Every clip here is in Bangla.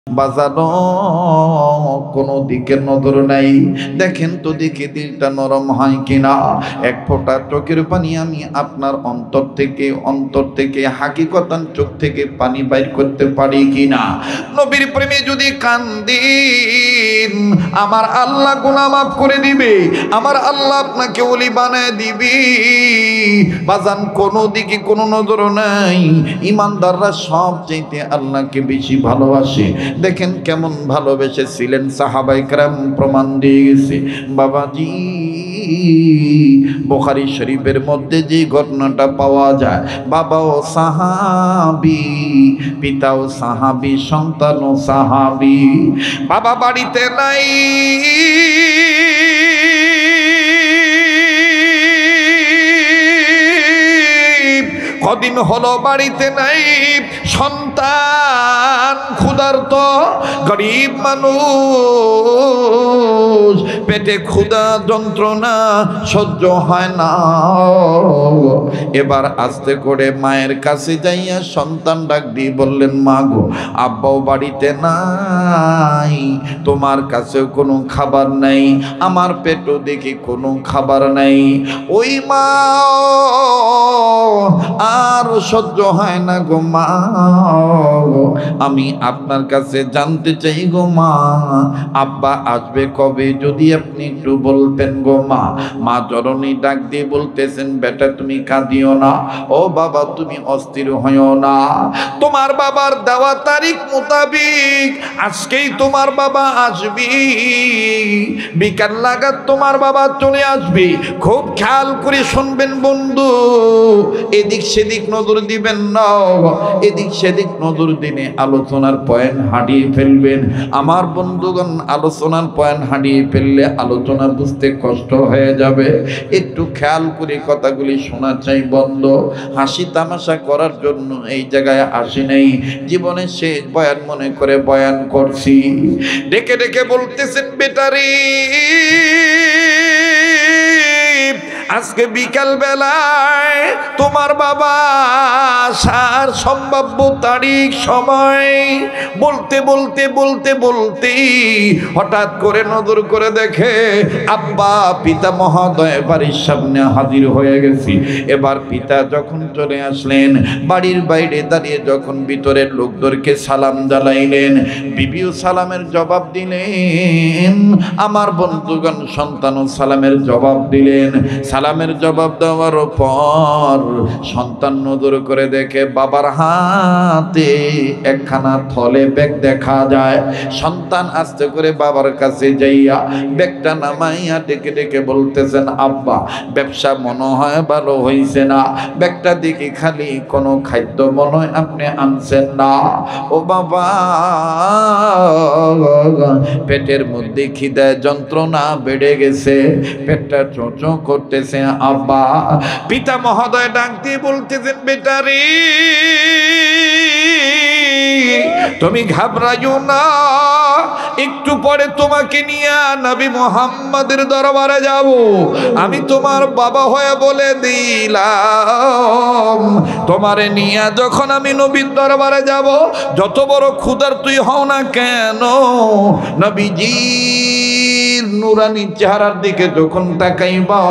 বাজানো কোনো দিকে নজর নাই। দেখেন তো দেখি দিলটা নরম হয় কিনা। এক ফোঁটা চোখের পানি আমি আপনার অন্তর থেকে হাকিকতান চোখ থেকে পানি বাইর করতে পারি কিনা। নবীর প্রেমে যদি কান্দিন আমার আল্লাহ গুনাহ মাফ করে দিবে, আমার আল্লাহ আপনাকে ওলি বানায় দিবে। বাজান কোনো দিকে কোনো নজর নাই। ইমানদাররা সব চাইতে আল্লাহকে বেশি ভালোবাসে। দেখেন কেমন ভালোবেসেছিলেন সাহাবায়ে কেরাম, প্রমাণ দিয়ে গেছে। বাবাজি বুখারী শরীফের মধ্যে যে ঘটনাটা পাওয়া যায়, বাবাও সাহাবী, পিতাও সাহাবী, সন্তানও সাহাবী। বাবা বাড়িতে নাই, কদিন হলো বাড়িতে নাই। সন্তান ক্ষুধার্ত, গরিব মানুষ, পেটে ক্ষুধা যন্ত্রণা সহ্য হয় না। এবার আস্তে করে মায়ের কাছে যাইয়া সন্তান ডাক দিয়ে বললেন, মা গো, আব্বাও বাড়িতে নাই, তোমার কাছেও কোনো খাবার নাই, আমার পেটও দেখি কোনো খাবার নাই। ওই মা আর সহ্য হয় না গো মা, আমি আপনার কাছে জানতে চাই গো মা, আব্বা আসবে কবে, যদি আপনি একটু বলতেন গো মা। মা জননী ডাক দিয়ে বলতেছেন, বেটা তুমি কাঁদিও না, ও বাবা তুমি অস্থির হইও না, তোমার বাবার দেওয়া তারিখ মোতাবিক আজকেই তোমার বাবা আসবি, বিকাল নাগাদ তোমার বাবা চলে আসবে। খুব খেয়াল করে শুনবেন বন্ধু, এদিক সেদিক নজর দিবেন না, এদিক সেদিক নজর দিনে আলোচনার পয়েন্ট হারিয়ে ফেলবেন। আমার বন্ধুগণ, আলোচনার পয়েন্ট হারিয়ে ফেললে আলোচনা বুঝতে কষ্ট হয়ে যাবে। একটু খেয়াল করে কথাগুলি শোনা চাই বন্ধ। হাসি তামাশা করার জন্য এই জায়গায় আসি নাই, জীবনের শেষ বয়ান মনে করে বয়ান করছি। ডেকে ডেকে বলতেছেন, বেটারি আজকে বিকাল বেলায় তোমার বাবা আসার সম্ভাব্য তারিখ সময়। বলতে বলতে বলতে বলতে হঠাৎ করে নজর করে দেখে আব্বা পিতা মহোদয় বাড়ির সামনে হাজির হয়ে গেছি। এবার পিতা যখন চলে আসলেন, বাড়ির বাইরে দাঁড়িয়ে যখন ভিতরের লোকদেরকে সালাম জানাইলেন, বিবিও সালামের জবাব দিলেন, আমার বন্ধুগণ সন্তানও সালামের জবাব দিলেন। সালামের জবাব দেওয়ার পর সন্তান নজর করে দেখে বাবার হাতে একখানা থলে ব্যাগ দেখা যায়। সন্তান আস্তে করে বাবার কাছে যাইয়া ব্যাগটা নামাইয়া ডেকে ডেকে বলতেছেন, আব্বা ব্যবসা মনে হয় ভালো হইছে না, ব্যাগটা দেখি খালি কোনো খাদ্য মনে হয় আপনি আনছেন না। ও বাবা, পেটের মধ্যে খিদায় যন্ত্রণা বেড়ে গেছে, পেটটা চোঁচো করতেছে। আব্বা পিতা মহোদয় ডাক দিয়ে বলতেছেন, বেটারি তুমি ঘাবড়াইও না, একটু পরে তোমাকে নিয়ে নবী মুহাম্মদের দরবারে যাব। আমি তোমার বাবা হয়ে বলে দিলাম, তোমারে নিয়ে যখন আমি নবীর দরবারে যাব, যত বড় ক্ষুধার্তই হও না কেন, নবীজির নুরানি চেহারার দিকে যখন তাকাইবা,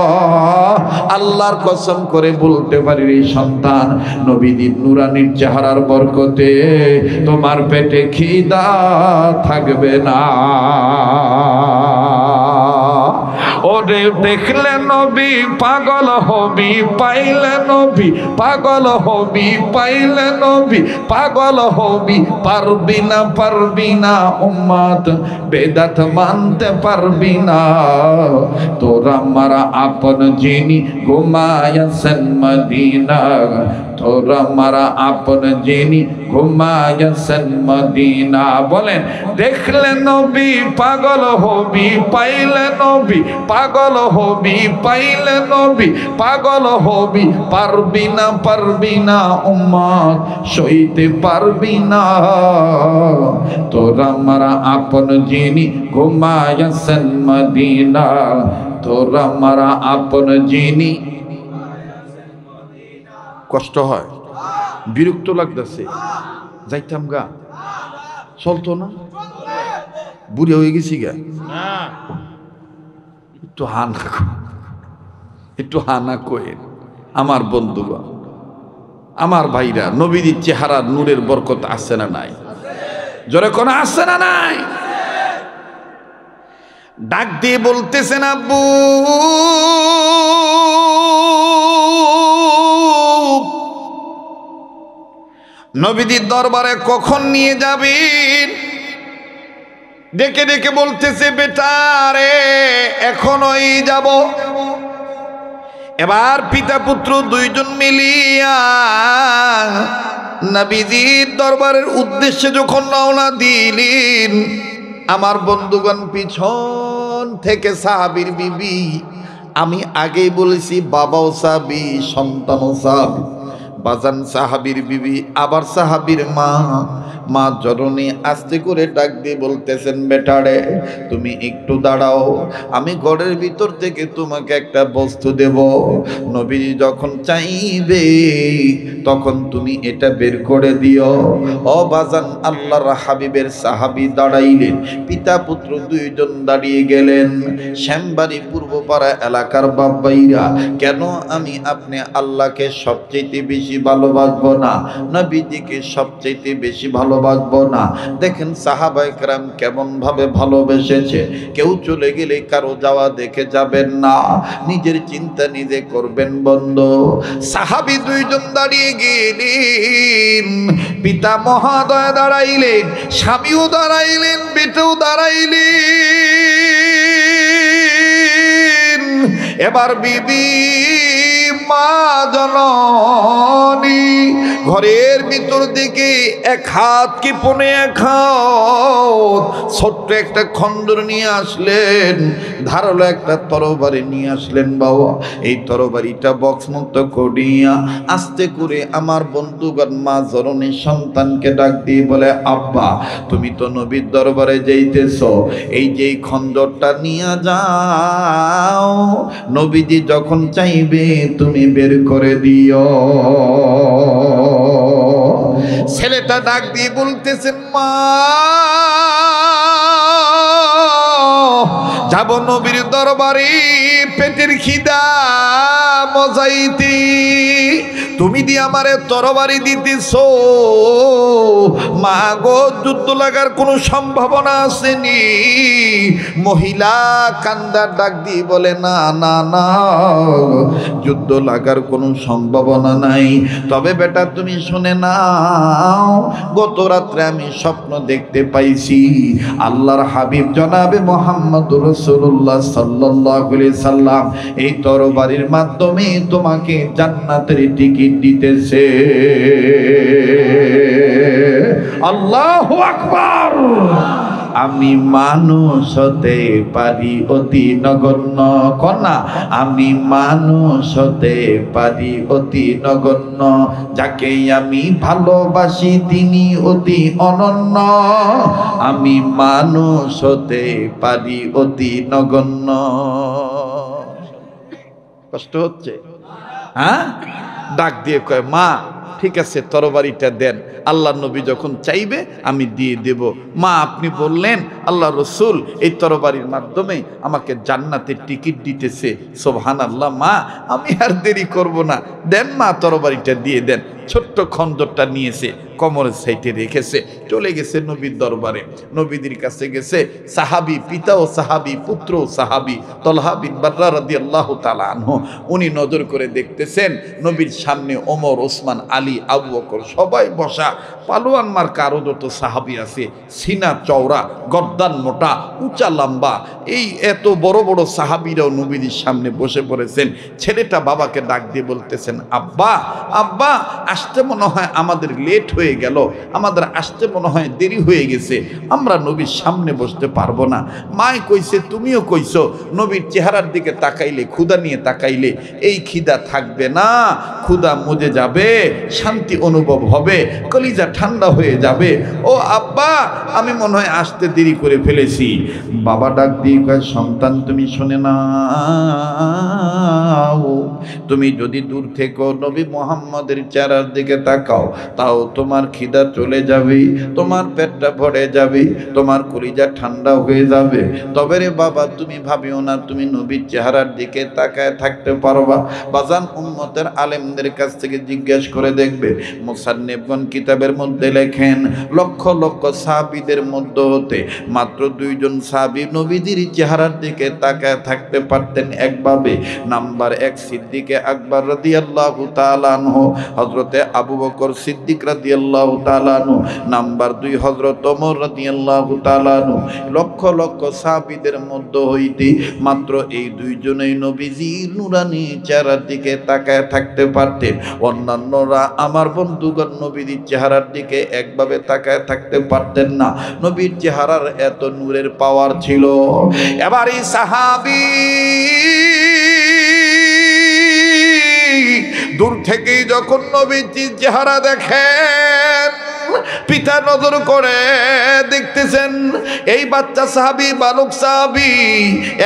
আল্লাহর কসম করে বলতে পারি রে সন্তান, নবীজির নুরানির চেহারার বরকতে তোমার পেটে খিদা থাকবে না। ওরে দেখলে নবী পাগল হবি, পাইলে নবী পাগল হবি, পাইলে নবী পাগল হবি, পারবি না উম্মত বেদাত মানতে পারবি না। তোরা মারা আপন যিনি ঘুমায়াছেন মদিনা, তোরা মারা আপন যিনি ঘুমায়াছেন মদিনা। বলেন, দেখলে নবী পাগল হবি, পাইলে নবী পাগল হবি, পাইলে নবী পাগল হবি, পারবি না উম্মত সইতে পারবি না। তোরা মারা আপন যিনি ঘুমায়াছেন মদিনা, তোরা মারা আপন যিনি। কষ্ট হয়, বিরক্ত লাগতেছে, যাইতাম গা, চলতো না? বুড়ি হয়ে গেছি গা, একটু হানা একটু হানা কয়ে। আমার বন্ধুগণ, আমার ভাইরা, নবীর চেহারার নূরের বরকত আছে না নাই? জোরে কোন আছে না নাই? ডাক দিয়ে বলতেছেন, আব্বু নবীর দরবারে কখন নিয়ে যাবেন? ডেকে ডেকে বলতেছে, বেটা রে এখনই যাব। এবার পিতা পুত্র দুইজন মিলিয়া নবীজির দরবারের উদ্দেশ্যে যখন রওনা দিলেন, আমার বন্ধুগণ পিছন থেকে সাহাবীর বিবি, আমি আগেই বলেছি বাবাও সাহাবী সন্তানও সাহাবী, বাজান সাহাবীর বিবি আবার সাহাবীর মা, মা জননী আস্তে করে ডাক দিয়ে বলতেছেন, বেটারে তুমি একটু দাঁড়াও, আমি ঘরের ভিতর থেকে তোমাকে একটা বস্তু দেব। নবী যখন চাইবে তখন তুমি এটা বের করে দিও। ও বাজান, আল্লাহর হাবিবের সাহাবী দাঁড়াইলেন, পিতা পুত্র দুইজন দাঁড়িয়ে গেলেন। শ্যামবাড়ি পূর্বপাড়া এলাকার বাবাইরা, কেন আমি আপনি আল্লাহকে সবচেয়ে বেশি ভালোবাসবো না, নবীজিকে সবচেয়ে বেশি ভালোবাসবো না? দেখেন সাহাবায়ে কেরাম কেমন ভাবে ভালোবেসেছে। কেউ চলে গেলে কারো যাওয়া দেখে যাবেন না, নিজের চিন্তা নিজে করবেন বন্ধু। সাহাবী দুইজন দাঁড়িয়ে গেলেন, পিতা মহাদয় দাঁড়াইলেন, স্বামীও দাঁড়াইলেন, বেটাও দাঁড়াইলেন। এবার বিবি মা জননী ঘরের ভিতর দিকে এক হাত কি পনে এক হাত ছোট্ট একটা খন্দর নিয়ে আসলেন, ধারালো একটা তরবারি নিয়ে আসলেন। বাবা, এই তরবারিটা বক্স মুক্ত করিয়া আস্তে করে আমার বন্ধুগণ মা জননী সন্তানকে ডাক দিয়ে বলে, আব্বা তুমি তো নবীর দরবারে যাইতেছো, এই যে খন্দরটা নিয়ে যাও, নবীজি যখন চাইবে তুমি বের করে দিও। ছেলেটা ডাক দিয়ে বলতেছেন, মা যাব নবীর দরবারে পেটের খিদা মজাইতি, তুমি দিয়ে আমারে তরবারি দিতেছো, মা গো যুদ্ধ লাগার কোনো সম্ভাবনা আসেনি? মহিলা কান্দার ডাক দিয়ে বলে, না না না, যুদ্ধ লাগার কোনো সম্ভাবনা নাই। তবে বেটা তুমি শুনে নাও, গত রাত্রে আমি স্বপ্ন দেখতে পাইছি, আল্লাহর হাবিব জনাবে মুহাম্মদুর রাসূলুল্লাহ সাল্লাল্লাহু আলাইহি সাল্লাম এই তরবারির মাধ্যমে তোমাকে জান্নাতের টিকিট দিতেছে। আল্লাহু আকবার। আমি মানুষ হতে পারি অতি নগণ্য, কন্যা আমি মানুষ হতে পারি অতি নগণ্য, যাকে আমি ভালোবাসি তিনি অতি অনন্য, আমি মানুষ হতে পারি অতি নগণ্য। কষ্ট হচ্ছে? হ্যাঁ? ডাক দিয়ে কয়, মা ঠিক আছে তরবারিটা দেন, আল্লাহ নবী যখন চাইবে আমি দিয়ে দেব। মা আপনি বললেন আল্লাহ রসুল এই তরবারির মাধ্যমে আমাকে জান্নাতের টিকিট দিতেছে, সুবহানাল্লাহ। মা আমি আর দেরি করব না, দেন মা তরবারিটা দিয়ে দেন। ছোট্ট খন্দরটা নিয়েছে, কোমরের সাইডে রেখেছে, চলে গেছে নবীর দরবারে। নবীদের কাছে গেছে, সাহাবী পিতা ও সাহাবী পুত্র সাহাবী তলহা বিন বাররা রাদিয়াল্লাহু তাআলা আনহু, উনি নজর করে দেখতেছেন নবীর সামনে ওমর, ওসমান, আলী, আবু বকর সবাই বসা। পালোয়ান মার্কা আরো যত সাহাবী আছে, সিনা চওড়া, গর্দান মোটা, উঁচা লম্বা, এই এত বড় বড় সাহাবীরাও নবীর সামনে বসে পড়েছেন। ছেলেটা বাবাকে ডাক দিয়ে বলতেছেন, আব্বা আব্বা আসতে মনে হয় আমাদের লেট হয়ে গেল, আমাদের আসতে মনে হয় দেরি হয়ে গেছে, আমরা নবীর সামনে বসতে পারবো না। মায় কইছে, তুমিও কইছো, নবীর চেহারার দিকে তাকাইলে, ক্ষুধা নিয়ে তাকাইলে এই খিদা থাকবে না, ক্ষুধা মুজে যাবে, শান্তি অনুভব হবে, কলিজা ঠান্ডা হয়ে যাবে। ও আব্বা আমি মনে হয় আসতে দেরি করে করে ফেলেছি। বাবা ডাক দিয়ে কয়, সন্তান তুমি শুনে নাও, তুমি যদি দূর থেকে নবী মুহাম্মদের চেহারার দিকে তাকাও তাও তোমার খিদা চলে যাবে, তোমার পেটটা ভরে যাবে, তোমার কলিজা ঠান্ডা হয়ে যাবে। তবে রে বাবা তুমি ভাবিও না তুমি নবীর চেহারার দিকে তাকায় থাকতে পারবা। বাজান উম্মতের আলেমদের কাছ থেকে জিজ্ঞেস করে দেখবে, মুসান্নিফগণ কিতাবের মধ্যে লেখেন লক্ষ লক্ষ সাহাবীদের মধ্যে হতে মাত্র 2 জন সাহাবী নবীজির চেহারার দিকে তাকায় থাকতে পারতেন একভাবে। নাম্বার 1 সিদ্দিকে আকবর রাদিয়াল্লাহু তাআলা আনহু, হযরতে আবু বকর সিদ্দিক রাদিয়াল্লাহু তাআলা আনহু। নাম্বার 2 হযরত ওমর রাদিয়াল্লাহু তাআলা আনহু। লক্ষ লক্ষ সাহাবীদের মধ্যে হইতে মাত্র এই 2 জনই নবীজির নুরানি চেহারার দিকে তাকায় থাকতে পারতেন। অন্যান্যরা আমার বন্ধুগণ নবীজির চেহারার দিকে একভাবে তাকায় থাকতে পারতেন না। নবীর চেহারার এত নূরের পাওয়ার ছিল। এবার এই সাহাবী দূর থেকেই যখন নবীজির চেহারা দেখেন, পিতা নজর করে দেখতেছেন এই বাচ্চা সাহাবী, বালক সাহাবী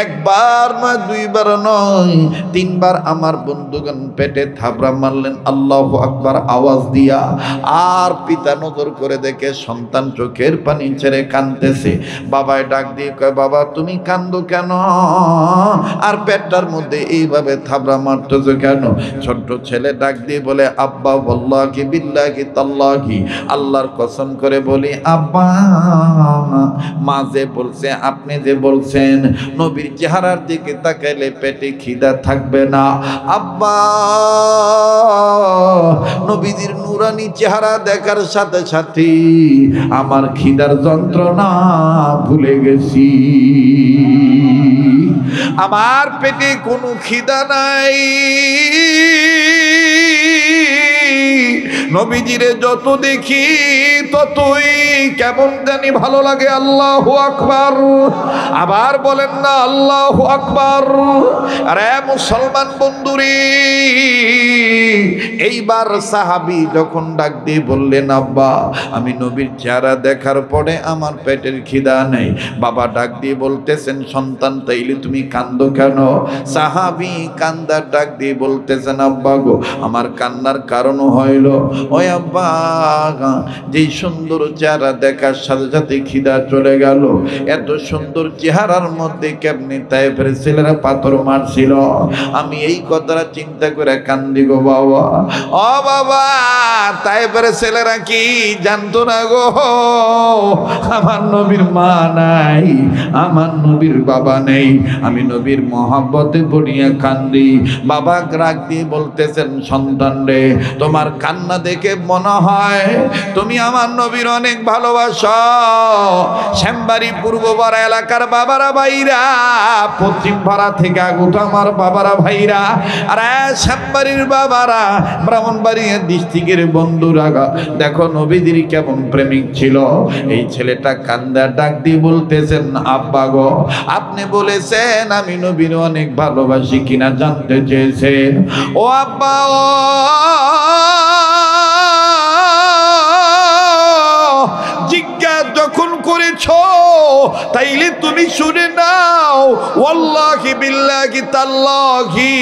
একবার নয়, 2 বার নয়, 3 বার আমার বন্ধুগণ পেটে থাবড়া মারলেন আল্লাহু আকবার আওয়াজ দিয়া। আর পিতা নজর করে দেখে সন্তান চোখের পানি ছেড়ে কাঁদতেছে। বাবায় ডাক দিয়ে কয়, বাবা তুমি কান্দো কেন? আর পেটটার মধ্যে এইভাবে থাবড়া মারতেছো কেন? ছোট্ট ছেলে ডাক দিয়ে বলে, আব্বা ওয়াল্লাহি বিল্লাহি তাল্লাহি, আল্লাহর কসম করে বলি আব্বা, মা যে বলছে, আপনি যে বলছেন নবীর চেহারার দিকে তাকাইলে পেটে খিদা থাকবে না, আব্বা নবীজির নুরানি চেহারা দেখার সাথে সাথে আমার খিদার যন্ত্রণা ভুলে গেছি। আমার পেটে কোনো খিদা নাই। নবীজিরে যত দেখি ততই কেমন জানি ভালো লাগে। আল্লাহু আকবার। আবার বলেন না আল্লাহু আকবার। আরে মুসলমান বন্ধুরে, এইবার সাহাবী যখন ডাক দিয়ে বললেন, আব্বা আমি নবীর চেহারা দেখার পরে আমার পেটের খিদা নেই। বাবা ডাক দিয়ে বলতেছেন, সন্তান তাইলে তুমি কান্দো কেন? সাহাবী কান্দার ডাক দিয়ে বলতেছেন, আব্বা গো আমার কান্নার কারণ হইল, ওই আব্বা যেই সুন্দর চেহারা দেখার সাথে সাথে খিদা চলে গেল। এত সুন্দর চেহারার মধ্যে কেমনি তায়েফের ছেলেরা পাথর মারছিল, আমি এই কথাটা চিন্তা করে কান্দি গো বাবা। ও বাবা, তায়েফের ছেলেরা কি জানতো না গো আমার নবীর মা নাই, আমার নবীর বাবা নেই। আমি নবীর মহব্বতে পড়িয়া কান্দি। বাবা রাগ দিয়ে বলতেছেন, সন্তান রে তোমার কান্না দেখে মনে হয় তুমি আমার নবীর অনেক ভালোবাসো। শ্যামবাড়ি পূর্বপাড়া এলাকার বাবারা ভাইরা, পশ্চিম পাড়া থেকে আগত আমার বাবারা ভাইরা, আর শ্যামবাড়ির বাবারা, ব্রাহ্মণবাড়িয়া ডিস্ট্রিক্টের বন্ধুরা, দেখো নবীজির কেমন প্রেমিক ছিল। এই ছেলেটা কান্দা ডাক দিয়ে বলতেছেন, আব্বা গো আপনি বলেছেন আমি নবীর অনেক ভালোবাসি কিনা জানতে চেয়েছেন। ও আব্বা জিজ্ঞাসা যখন করেছ তাইলে তুমি শুনে নাও। ওয়াল্লাহি বিল্লাহি তাল্লাহি,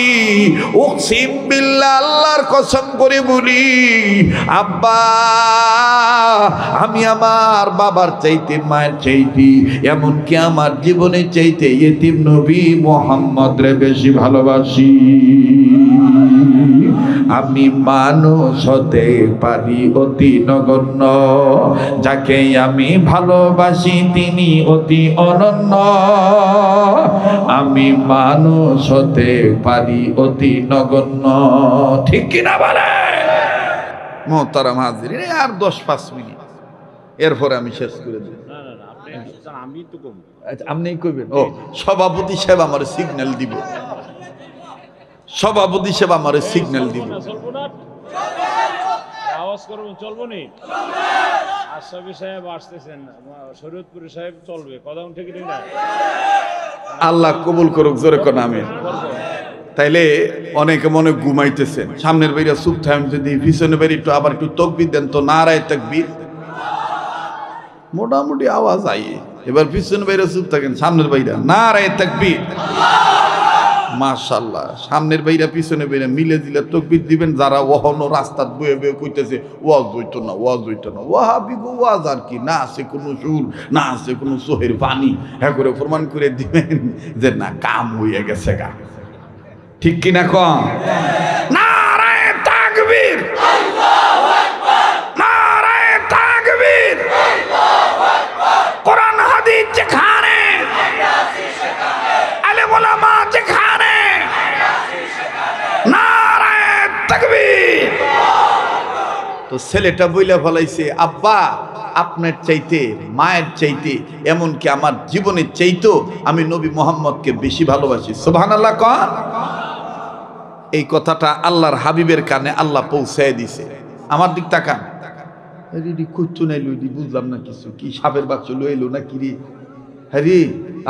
উকসিম বিল্লাহ, আল্লাহর কসম করে বলি আব্বা আমি আমার বাবার চাইতে, মায়ের চাইতে, এমনকি আমার জীবনের চাইতে ইতিম নবী মুহাম্মদ রে বেশি ভালোবাসি। আমি মানুষ হতে পারি অতি নগণ্য, যাকে আমি ভালোবাসি তিনি অতি অনন্য। আমি মানুষ হতে পারি অতি নগণ্য। ঠিক কিনা বলে মোহতারাম হাজির? আর 10-5 মিনিট, এরপরে আমি শেষ করে দিই। আপনি কইবেন? ও সভাপতি সাহেব আমার সিগন্যাল দিব, সভাপতি সাহেব আমার সিগন্যাল দিব। আওয়াজ করবেন, চলবো নি? আশরাফি সাহেব আসতেছেন, শরীয়তপুর সাহেব চলবে, কথা ঠিক না? আল্লাহ কবুল করুক, জোরে কোন আমিন। তাইলে অনেকে মনে ঘুমাইতেছেন, সামনের বাইরে চুপ থাকেন, যদি পিছনে বাইরে একটু আবার একটু তাকবীর দেন তো, নারায়ে তাকবীর, মোটামুটি আওয়াজ আইয়ে। এবার পিছনের বাইরে চুপ থাকেন, সামনের বাইরা নারায়ে তাকবীর। মাশাআল্লাহ, সামনের বাইরা পিছনে বাইরা মিলে দিলে তাকবীর দিবেন। যারা ওহনো রাস্তাত বয়ে বয়ে কইতেছে ওয়াজ হইতো না, ওয়াজ হইতো না, ওয়াহাবি গো ওয়াজ আর কি, না আছে কোনো সুর, না আছে কোনো চোখের পানি, হ্যাঁ করে প্রমাণ করে দিবেন যে না কাম হয়ে গেছে গা। ঠিক কিনা কম? নারায়ে তাকবীর, নারায়ে তাকবীর। কোরআন হাদিস যেখানে, আলেম ওলামা যেখানে, নারায়ে তাকবীর। তো ছেলেটা বইলা ফলাইছে, আব্বা আপনার চাইতে, মায়ের চাইতে, এমনকি আমার জীবনের চাইতেও আমি নবী মুহাম্মদকে বেশি ভালোবাসি। সুবহানাল্লাহ কন। এই কথাটা আল্লাহর হাবিবের কানে আল্লাহ পৌঁছায় দিছে। আমার দিক তাকান, কুচ্ছু নাই লইলি, বুঝলাম না কিছু, কি সাপের বাচ্চা লই এলো না কি রে? হ্যারি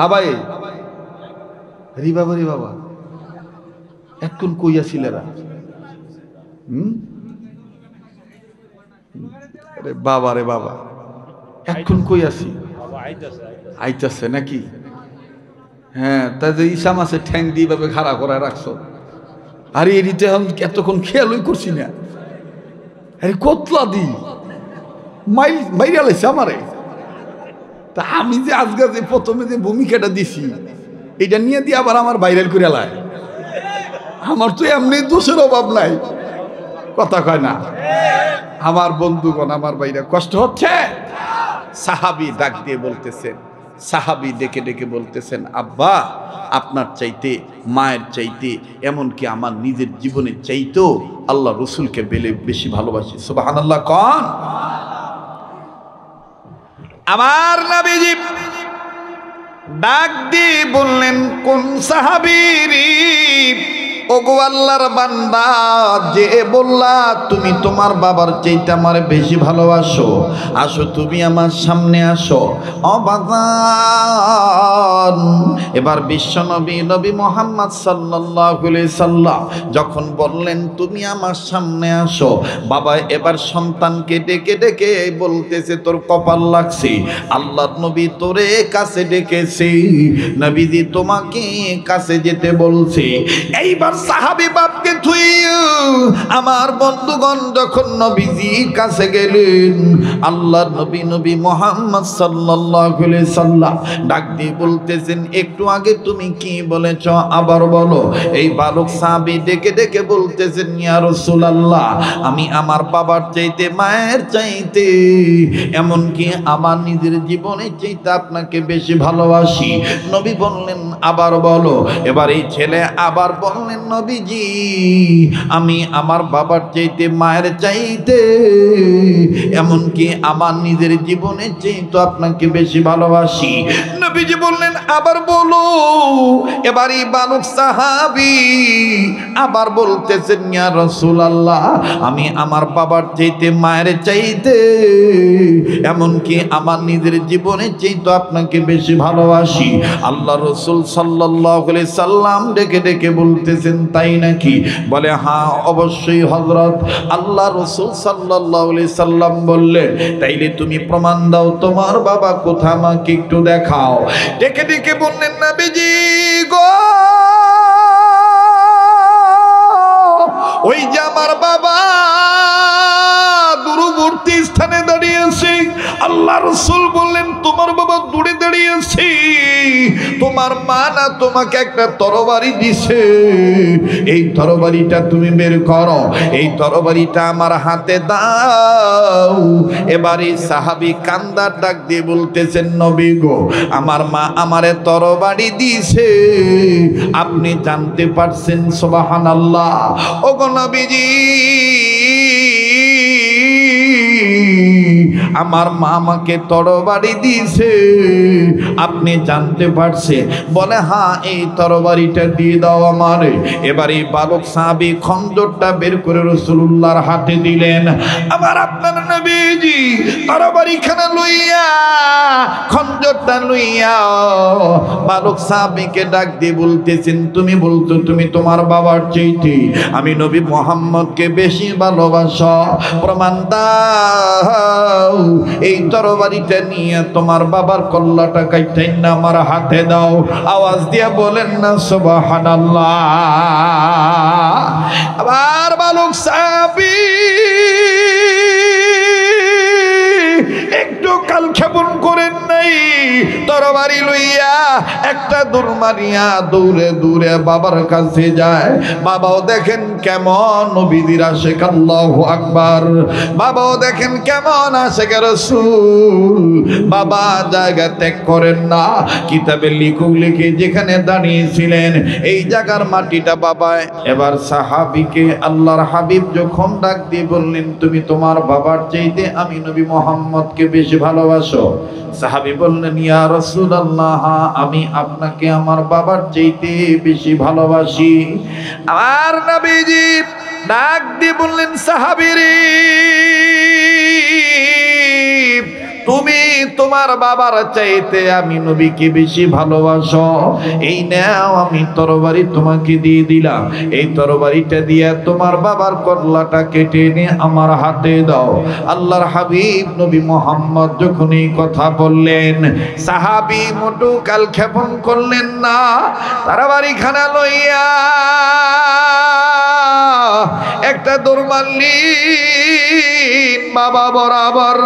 আবাই, হরি বাবা রে বাবা, এখন কইয়াছিলেরা? আরে বাবা রে বাবা, এখন কই আছি? আইতাছে নাকি? হ্যাঁ, তা যে ইসাম আছে ঠ্যাং দিয়ে ভাবে খাড়া করে রাখছো। আরে এদিকে এতক্ষণ খেয়ালই করছি না। আরে কতলা দি মাইরা লাইছে আমারে। তা আমি যে আজকে যে প্রথমে যে ভূমিকাটা দিছি, এটা নিয়ে দিয়ে আবার আমার ভাইরাল করে লাই। আমার তো এমনি দোষের অভাব নাই, কথা কয় না। আমার বন্ধুগণ, আমার ভাইরা কষ্ট হচ্ছে। সাহাবী ডাক দিয়ে বলতেছেন, সাহাবী ডেকে ডেকে বলতেছেন, আব্বা আপনার চাইতে, মায়ের চাইতে, এমনকি আমার নিজের জীবনের চাইতেও আল্লাহ রসুলকে বেশি ভালোবাসি। সুবহানাল্লাহ কন। আমার নবীজি ডাক দিয়ে বললেন, কোন সাহাবীরি? ওগো আল্লাহর বান্দা, যে বললা তুমি তোমার বাবার চাইতে আমার বেশি ভালোবাসো, আসো তুমি আমার সামনে আসো। অবাদান। এবার বিশ্বনবী নবী মুহাম্মদ সাল্লাল্লাহু আলাইহি সাল্লাম যখন বললেন তুমি আমার সামনে আসো, বাবা এবার সন্তানকে ডেকে ডেকে বলতেছে, তোর কপাল লাগছে, আল্লাহর নবী তোরে কাছে ডেকেছে, নবীজি তোমাকে কাছে যেতে বলছে। এইবার সাহাবী বাপকে থুই আমার বন্ধুগণ যখন নবীজির কাছে গেলেন, আল্লাহর নবী নবী মুহাম্মদ সাল্লাল্লাহু আলাইহি সাল্লাম ডাক দিয়ে বলতেছেন, একটু আগে তুমি কি বলেছ আবার বলো। এই বালক সাহাবী ডেকে ডেকে বলতেছেন, ইয়া রাসূলুল্লাহ, আমি আমার বাবার চাইতে, মায়ের চাইতে, এমনকি আমার নিজের জীবনের চাইতে আপনাকে বেশি ভালোবাসি। নবী বললেন, আবার বলো। এবার এই ছেলে আবার বললেন, নবীজি আমি আমার বাবার চাইতে, মায়ের চাইতে, এমনকি আমার নিজের জীবনের চাইতে আপনাকে বেশি ভালোবাসি। নবীজি বললেন, আবার বলো। এবার এই বালক সাহাবী আবার বলতেছেন, ইয়া রাসূলুল্লাহ, আমি আমার বাবার চাইতে, মায়ের চাইতে, এমনকি আমার নিজের জীবনের চাইতে আপনাকে বেশি ভালোবাসি। আল্লাহ রাসূল সাল্লাল্লাহু আলাইহি সাল্লাম ডেকে ডেকে বলতেছেন, তাই নাকি? বলে, হ্যাঁ অবশ্যই হযরত। আল্লাহ রাসূল সাল্লাল্লাহু আলাইহি সাল্লাম বললেন, তাইলে তুমি প্রমাণ দাও, তোমার বাবা কোথায়, আমাকে একটু দেখাও। ডেকে ডেকে বললেন, নবীজি গো, ওই যে আমার বাবা দূরবর্তী স্থানে দাঁড়িয়েছে। আল্লাহ রাসূল বললেন, তোমার বাবা দূরে দাঁড়িয়েছে, তোমার মা না তোমাকে একটা তরবারি দিছে, এই তরবারিটা তুমি বের করো, এই তরবারিটা আমার হাতে দাও। এবারে সাহাবী কান্দার ডাক দিয়ে বলতেছেন, নবী গো, আমার মা আমারে তরবারি দিছে, আপনি জানতে পারছেন? সুবহানাল্লাহ। ওগো নবীজি, আমার মা আমাকে তরবারি দিয়েছে, আপনি জানতে পারছেন? বলে, হ্যাঁ, এই তরবারিটা দিয়ে দাও আমারে। এবার এই বালক সাহাবী খঞ্জরটা বের করে রাসূলুল্লাহর হাতে দিলেন। আবার আপনার নবীজি তরবারিখানা লইয়া, খঞ্জরটা লইয়া বালক সাহাবীকে ডাক দিয়ে বলতেছেন, তুমি বলতো তুমি তোমার বাবার চাইতে আমি নবী মুহাম্মদকে বেশি ভালোবাসো, প্রমাণ দাও। এই তরবারিটা নিয়ে তোমার বাবার কল্লাটা কাইটাই না আমার হাতে দাও। আওয়াজ দিয়ে বলেন না সুবহানাল্লাহ। আবার বালক সাহাবী একটু কাল ক্ষেপণ করেন নাই, তরবারি লইয়া একটা দৌড় মারিয়া দৌড়ে দৌড়ে বাবার কাছে যায়। বাবাও দেখেন কেমন নবীদের আশিক, আল্লাহু আকবার। বাবাও দেখেন কেমন আশিক রাসূল। বাবা জায়গা ত্যাগ করেন না, কিতাবে লিখে যেখানে দাঁড়িয়েছিলেন এই জায়গার মাটিটা বাবা। এবার সাহাবীকে আল্লাহর হাবিব যখন ডাক দিয়ে বললেন, তুমি তোমার বাবার চাইতে আমি নবী মুহাম্মদকে বেশি ভালোবাসো? সাহাবী বললেন, ইয়া রাসূলুল্লাহ, আমি আপনাকে আমার বাবার চাইতে বেশি ভালোবাসি। আমার নবীজি ডাক দিয়ে বললেন, সাহাবীরে, তুমি তোমার বাবার চাইতে আমি নবীকে বেশি ভালোবাসো, এই নাও আমি তরবারি তোমাকে দিয়ে দিলাম। এই তরবারিটা দিয়ে তোমার বাবার কল্লাটা কেটে এনে আমার হাতে দাও। আল্লাহর হাবিব নবী মুহাম্মদ যখন এই কথা বললেন, সাহাবী মোটু কাল ক্ষেপণ করলেন না। তরবারি খানা লইয়া একটা দৌড় মারলেন বাবা বরাবর।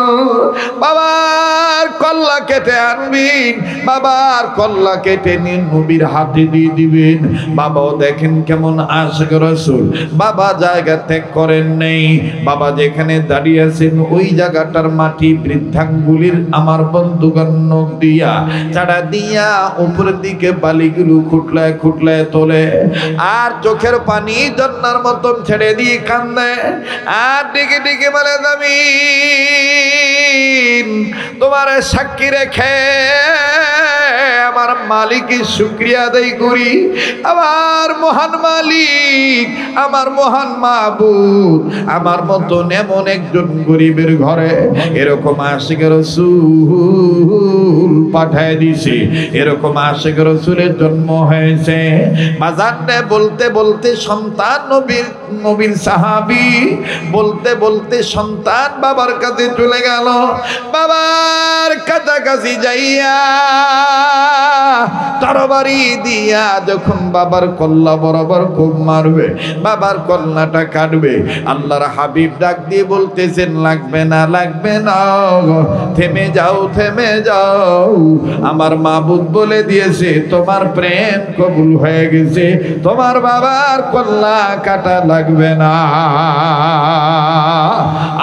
বাবার কল্লা কেটে আনবেন, বাবার কল্লা কেটে নিন নবীর হাতে দিয়ে দিবেন। বাবাও দেখেন কেমন আশিক রাসূল। বাবা জায়গা ত্যাগ করেন নেই। বাবা যেখানে দাঁড়িয়ে আছেন ওই জায়গাটার মাটি বৃদ্ধাঙ্গুলির আমার বন্ধুগণ নখ দিয়া চাড়া দিয়া উপরের দিকে বালিগুলো খুটলায় খুটলায় তোলে, আর চোখের পানি ঝর্ণার মতন ছেড়ে দিয়ে কান্দে, আর ডেকে ডেকে বলে, আমি তোমার সাক্ষী রেখে আমার মালিকের শুকরিয়া আদায় করি। আমার মহান মালিক, আমার মহান মাবুদ আমার মতন এমন একজন গরিবের ঘরে এরকম আশিক রাসূল পাঠায় দিছে, এরকম আশিক রাসূলের জন্ম হয়েছে। বাজারে বলতে বলতে সন্তান নবীর সাহাবী বলতে বলতে সন্তান বাবার কাছে চলে গেল। বাবার কাছাকাছি যাইয়া তরবারি দিয়া যখন বাবার কল্লা বরাবর খুব মারবে, বাবার কল্লাটা কাটবে, আল্লাহর হাবিব ডাক দিয়ে বলতেছেন, লাগবে না লাগবে না, থেমে যাও থেমে যাও। আমার মাবুদ বলে দিয়েছে তোমার প্রেম কবুল হয়ে গেছে, তোমার বাবার কল্লা কাটা লাগবে না।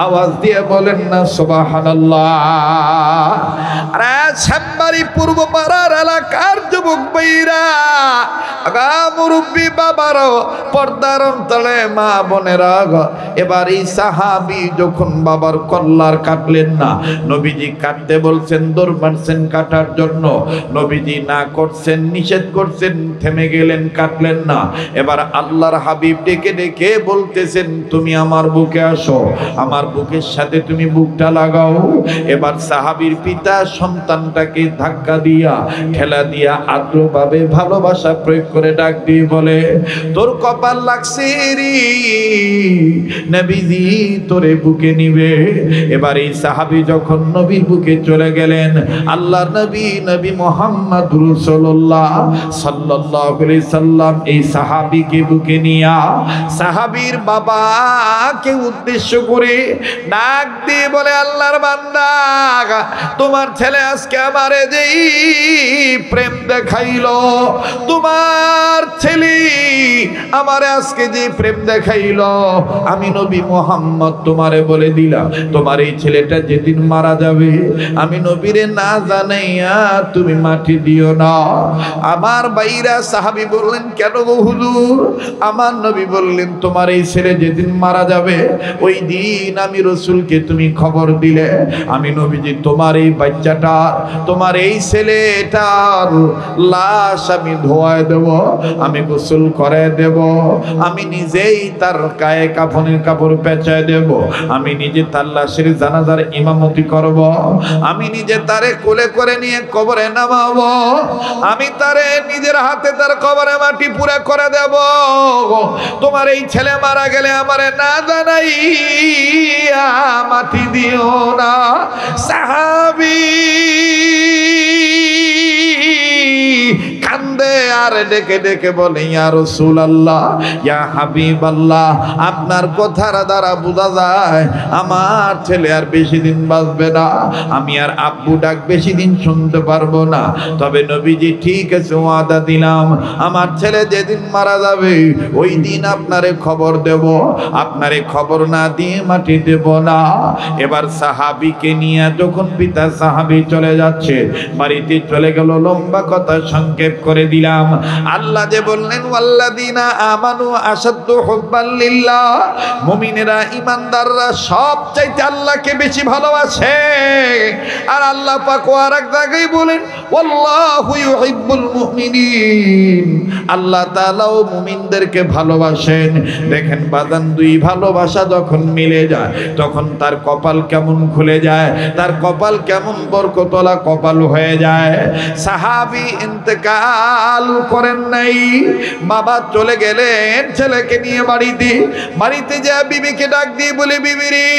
আওয়াজ দিয়ে বলেন না সুবহানাল্লাহ। আরে সাম্বারি পূর্ব পাড়ার এলাকার যুবক ভাইরা, আগা মুরব্বী বাবারও পর্দার অন্তরে মা বোনেরা, এবার এই সাহাবী যখন বাবার কল্লার কাটলেন না, নবীজি কাটতে বলছেন, দৌড় মারছেন কাটার জন্য, নবীজি না করছেন, নিষেধ করছেন, থেমে গেলেন, কাটলেন না। এবার আল্লাহর হাবিব ডেকে ডেকে বলতেছেন, তুমি আমার বুকে আসো, আমার বুকের সাথে তুমি বুকটা লাগাও। এবার সাহাবীর পিতা সন্তানটাকে ধাক্কা দিয়া ঠেলা দিয়া আদ্রভাবে ভালোবাসা প্রয়োগ করে ডাক দিয়ে বলে, তোর কপাল লাগছে রে, নবীজি তোরে বুকে নিবে। এবার এই সাহাবী যখন নবীর বুকে চলে গেলেন, আল্লাহর নবী মুহাম্মদুর রাসূলুল্লাহ সাল্লাল্লাহু আলাইহি সাল্লাম এই সাহাবীকে বুকে নিয়া সাহাবীর বাবাকে উদ্দেশ্য করে ডাক দিয়ে বলে, আল্লাহর বান্দা, তোমার ছেলে আজকে আমারে যেই প্রেম দেখাইলো, তোমার ছেলে আমারে আজকে যে প্রেম দেখাইলো, আমি নবী মুহাম্মদ তোমারে বলে দিলাম, তোমার এই ছেলেটা যেদিন মারা যাবে আমি নবীরে না জানাইয়া তুমি মাটি দিও না। আমার বাইরা সাহাবী বললেন, কেন গো হুজুর? আমার নবী বললেন, তোমার এই ছেলে যেদিন মারা যাবে ওই দিন আমি রাসূলকে তুমি খবর দিলে, আমি নবীজি তোমার এই বাচ্চাটা, তোমার এই ছেলেটার লাশ আমি ধোয়ায় দেব, আমি গোসল করে দেব, আমি নিজেই তার গায়ে কাফনের কাপড় পেঁচায় দেব, আমি নিজে তার লাশের জানাজার ইমামতি করব, আমি নিজে তারে কোলে করে নিয়ে কবরে নামাবো, আমি তারে নিজের হাতে তার কবরে মাটি পুরা করে দেব। তোমার এই ছেলে মারা গেলে আমারে না জানাইয়া মাটি দিও না। সাহাবী কান্দে আর ডেকে ডেকে বলে, ইয়া রাসূলুল্লাহ, ইয়া হাবিবাল্লাহ, আপনার কথার দ্বারা বোঝা যায় আমার ছেলে আর বেশি দিন বাঁচবে না, আমি আর আব্বু ডাক বেশি দিন শুনতে পারবো না। তবে নবীজি ঠিক আছে, ওয়াদা দিলাম, আমার ছেলে যেদিন মারা যাবে ওই দিন আপনারে খবর দেব, আপনারে খবর না দিয়ে মাটি দেব না। এবার সাহাবীকে নিয়ে যখন পিতা সাহাবী চলে যাচ্ছে, বাড়িতে চলে গেল। লম্বা কথা সংক্ষেপ করে দিলাম। আল্লাহ যে বললেন, ওয়াল্লাযিনা আমানু আশাদ্দু হুব্বান লিল্লাহ, মুমিনেরা ঈমানদাররা সবচাইতে আল্লাহকে বেশি ভালোবাসে। আর আল্লাহ পাক আরেক জায়গায় বলেন, ওয়াল্লাহু ইউহিব্বুল মুমিনিন, আল্লাহ তাআলাও মুমিনদেরকে ভালোবাসেন। দেখেন বাজান, দুই ভালোবাসা যখন মিলে যায় তখন তার কপাল কেমন খুলে যায়, তার কপাল কেমন বরকতওয়ালা কপাল হয়ে যায়। সাহাবী ইন্তেকাল করেন নাই, বাবা চলে গেলেন ছেলেকে নিয়ে বাড়িতে যা বিবিকে ডাক দিয়ে বলে, বিবি রে,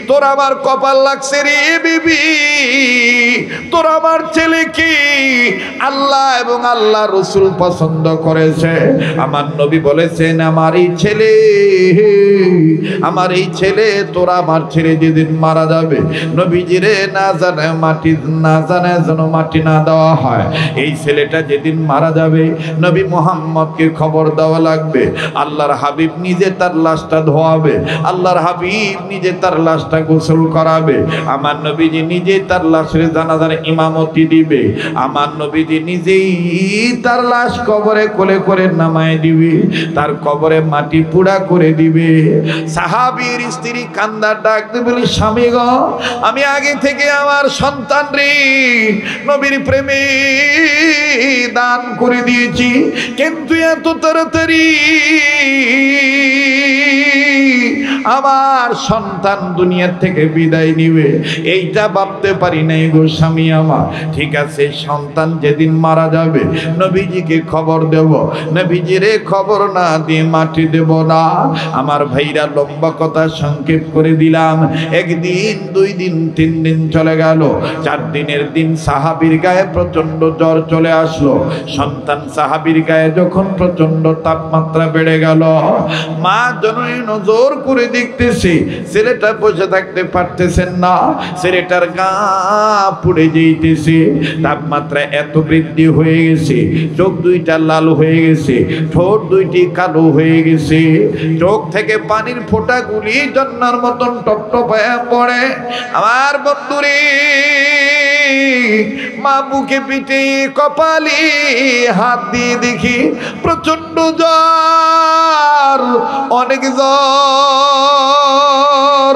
তোর আমার কপাল লাগছে রে বিবি, তোর আমার ছেলে কি আল্লাহ এবং আল্লাহ রাসূল পছন্দ করেছে। আমার নবী বলেছেন, আমার এই ছেলে তোরা আমার ছেলে যেদিন মারা যাবে নবীজিরে না জানে যেন মাটি না দেওয়া হয়। এই ছেলেটা যেদিন মারা যাবে নবী মুহাম্মদকে খবর দেওয়া লাগবে। আল্লাহর হাবিব নিজে তার লাশটা ধোয়াবে, আল্লাহর হাবিব নিজে তার লাশটা গোসল করাবে, আমার নবীজি নিজে তার লাশের জানাজার ইমামতি দিবে, আমার নবীজি নিজেই তার লাশ কবরে কোলে করে নামায় দিবে, তার কবরে মাটি পুড়া করে দিবে। সাহাবীর স্ত্রী কান্দার ডাক দিয়ে বলে, স্বামী গো, আমি আগে থেকে আমার সন্তান রে নবীর প্রেমে দান করে দিয়েছি, কিন্তু এত তাড়াতাড়ি আমার সন্তান দুনিয়ার থেকে বিদায় নিবে এইটা ভাবতে পারি নাই গো স্বামী আমার। ঠিক আছে, সন্তান যেদিন মারা যাবে নবীজিকে খবর দেব, নবীজিরে খবর না দিয়ে মাটি দেব না। আমার ভাইরা, লম্বা কথা সংক্ষেপ করে দিলাম। একদিন, 2 দিন, 3 দিন চলে গেল। 4 দিনের দিন সাহাবীর গায়ে প্রচন্ড জ্বর চলে আসলো। সন্তান সাহাবীর গায়ে যখন প্রচন্ড তাপমাত্রা বেড়ে গেল, মা জননী নজর করে দেখতেছে ছেলেটা বসে থাকতে পারতেছেন না, ছেলেটার গা পুড়ে যেতেছে, তাপমাত্রা এত বৃদ্ধি হয়ে গেছে, চোখ দুইটা লাল হয়ে গেছে, ঠোঁট দুইটি কালো হয়ে গেছে, চোখ থেকে পানির ফোঁটাগুলি জন্নার মতন টপটপায়া পড়ে। আমার বন্ধুরে, মা বুকে পিঠে কপালে হাত দিয়ে দেখি প্রচন্ড জ্বর, অনেক জ্বর।